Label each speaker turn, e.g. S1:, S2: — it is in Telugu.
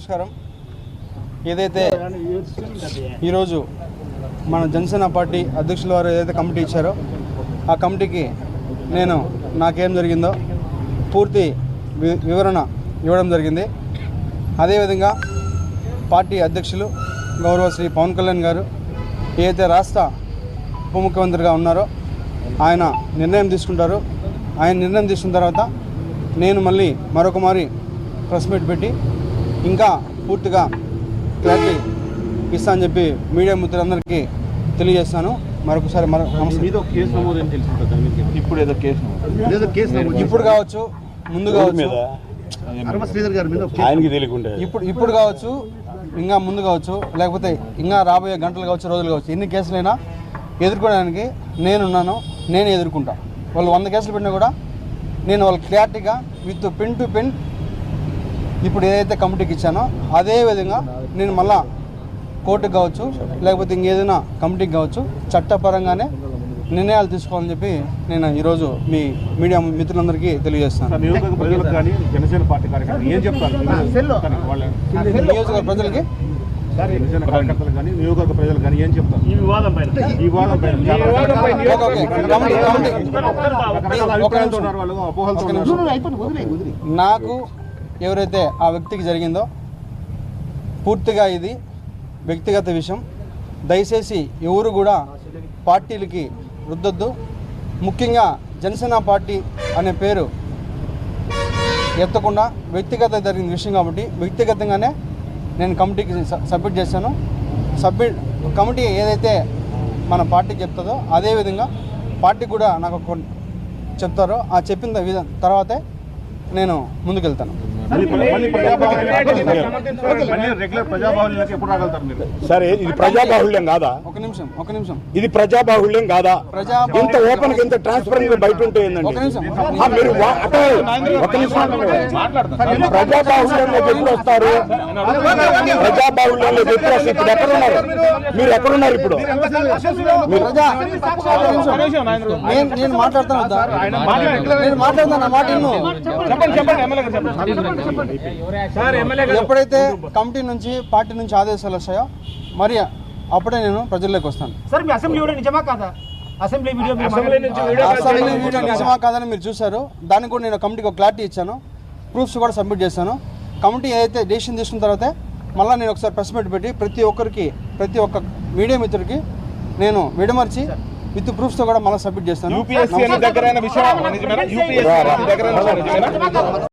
S1: నమస్కారం. ఏదైతే ఈరోజు మన జనసేన పార్టీ అధ్యక్షుల వారు ఏదైతే కమిటీ ఇచ్చారో ఆ కమిటీకి నేను నాకేం జరిగిందో పూర్తి వివరణ ఇవ్వడం జరిగింది. అదేవిధంగా పార్టీ అధ్యక్షులు గౌరవ శ్రీ పవన్ కళ్యాణ్ గారు ఏదైతే రాష్ట్ర ఉప ముఖ్యమంత్రిగా ఉన్నారో ఆయన నిర్ణయం తీసుకుంటారు. ఆయన నిర్ణయం తీసుకున్న తర్వాత నేను మళ్ళీ మరొకమారి ప్రెస్ మీట్ పెట్టి ఇంకా పూర్తిగా క్లారిటీ ఇస్తా అని చెప్పి మీడియా మిత్రులందరికీ తెలియజేస్తాను. మరొకసారి ఇప్పుడు కావచ్చు, ముందు కావచ్చు, ఇప్పుడు కావచ్చు, ఇంకా ముందు కావచ్చు, లేకపోతే ఇంకా రాబోయే గంటలు కావచ్చు, రోజులు కావచ్చు, ఎన్ని కేసులైనా ఎదుర్కోవడానికి నేనున్నాను. నేను ఎదుర్కొంటా. వాళ్ళు 100 కేసులు పెట్టినా కూడా నేను వాళ్ళకి క్లారిటీగా విత్ పిన్ టు పిన్ ఇప్పుడు ఏదైతే కమిటీకి ఇచ్చానో అదే విధంగా నేను మళ్ళా కోర్టుకు కావచ్చు, లేకపోతే ఇంకేదైనా కమిటీకి కావచ్చు, చట్టపరంగానే నిర్ణయాలు తీసుకోవాలని చెప్పి నేను ఈరోజు మీ మీడియా మిత్రులందరికీ తెలియజేస్తాను. నియోజకవర్గ ప్రజలకి నాకు ఎవరైతే ఆ వ్యక్తికి జరిగిందో పూర్తిగా ఇది వ్యక్తిగత విషయం. దయచేసి ఎవరు కూడా పార్టీలకి రుద్దొద్దు. ముఖ్యంగా జనసేన పార్టీ అనే పేరు ఎత్తకుండా వ్యక్తిగత జరిగిన విషయం కాబట్టి వ్యక్తిగతంగానే నేను కమిటీకి సబ్మిట్ చేశాను. కమిటీ ఏదైతే మన పార్టీ చెప్తుందో అదేవిధంగా పార్టీ కూడా నాకు చెప్తారో ఆ చెప్పిన తర్వాతే నేను ముందుకెళ్తాను.
S2: సరే, ఇది ప్రజాబాహుళ్యం కాదా?
S1: ఒక నిమిషం
S2: ఇది ప్రజాబాహుళ్యం కాదా? ఇంత ఓపెన్ ఇంత ట్రాన్స్పరెంట్ గా బయట ఉంటే మీరు ప్రజాబాహుళ్యంలోకి ఎప్పుడు వస్తారు? ప్రజాబాహుళ్యంలోకి ఎప్పుడు వస్తారు? ఇప్పుడు ఎక్కడున్నారు మీరు? ఎక్కడున్నారు ఇప్పుడు?
S1: నేను మాట్లాడుతాను. ఎప్పుడైతే కమిటీ నుంచి పార్టీ నుంచి ఆదేశాలు వస్తాయో మరి అప్పుడే నేను ప్రజల్లోకి వస్తాను.
S3: అసెంబ్లీ వీడియో
S1: నిజమా కాదని మీరు చూశారు. దానికి కూడా నేను కమిటీకి ఒక క్లారిటీ ఇచ్చాను. ప్రూఫ్స్ కూడా సబ్మిట్ చేశాను. కమిటీ ఏదైతే డెసిషన్ తీసుకున్న తర్వాతే మళ్ళీ నేను ఒకసారి ప్రెస్ మీట్ పెట్టి ప్రతి ఒక్క మీడియా మిత్రుడికి నేను విడమర్చి విత్ ప్రూఫ్స్తో కూడా మళ్ళీ సబ్మిట్ చేస్తాను.